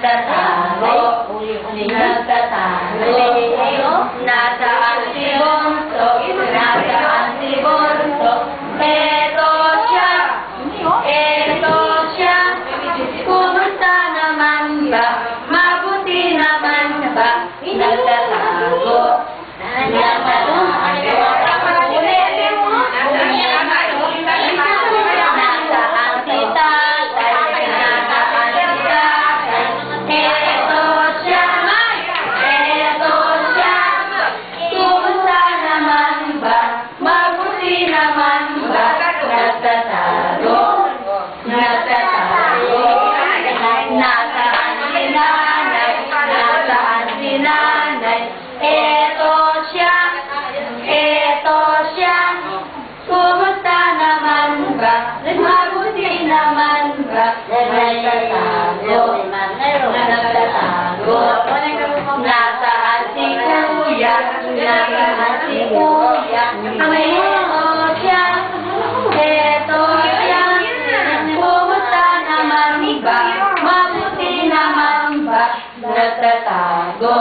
nagtatago, nasaan si Bonso, nasaan si Bonso, eto siya, kumusta naman ba, mabuti naman ba, nagtatago, nanay, eto siya, kumusta naman ba, mabuti naman ba, nagtatago, nasaan si kuya, eto siya, kumusta naman ba, mabuti naman ba, nagtatago,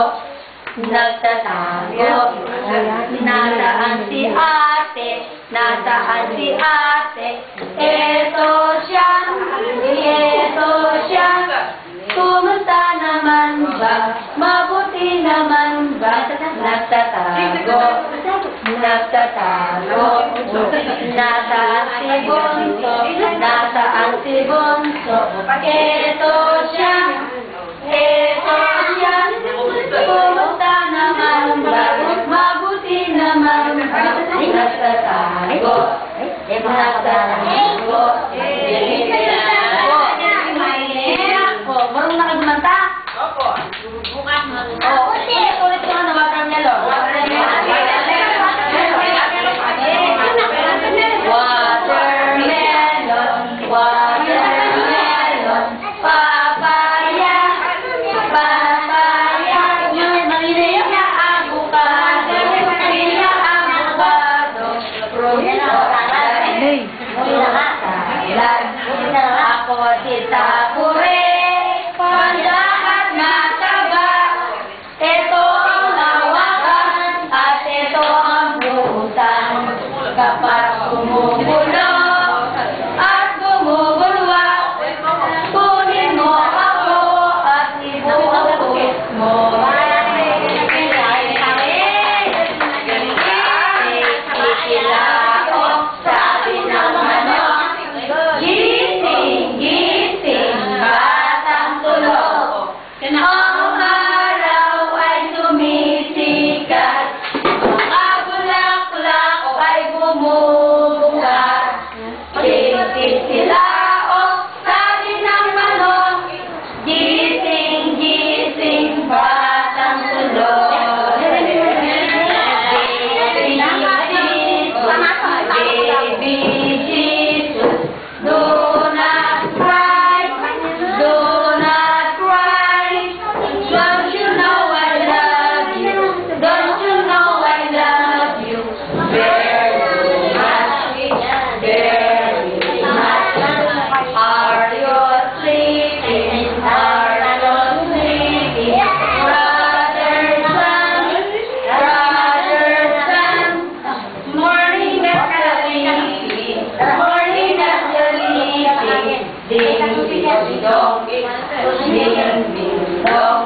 nasaan si ate, eto siya, kumusta naman ba, mabuti naman ba, nagtatago, nasaan si Bonso, eto siya, kumusta naman ba, mabuti naman ba, nagtatago, marunong na kayo kumanta? Opo. Ulit ko na watermelon. Watermelon, papaya, ako si Takure, pandahat na taba, ito ang lawakan at ito ang buhusan, kapag gumugulo at gumugulwa, kunin mo ako at ibuhos mo. Ang araw ay sumisikat, mga bulaklak ay bumubukas, gising sila o sabi ng manok, gising, gising, batang tulog. Baby Jesus, do not cry, do not cry. Don't you know I love you? Don't you know I love you? Very much. Are you sleeping? Are you sleeping? Brother, son, morning after sleeping, morning after sleeping, ding ding dong, ding ding dong.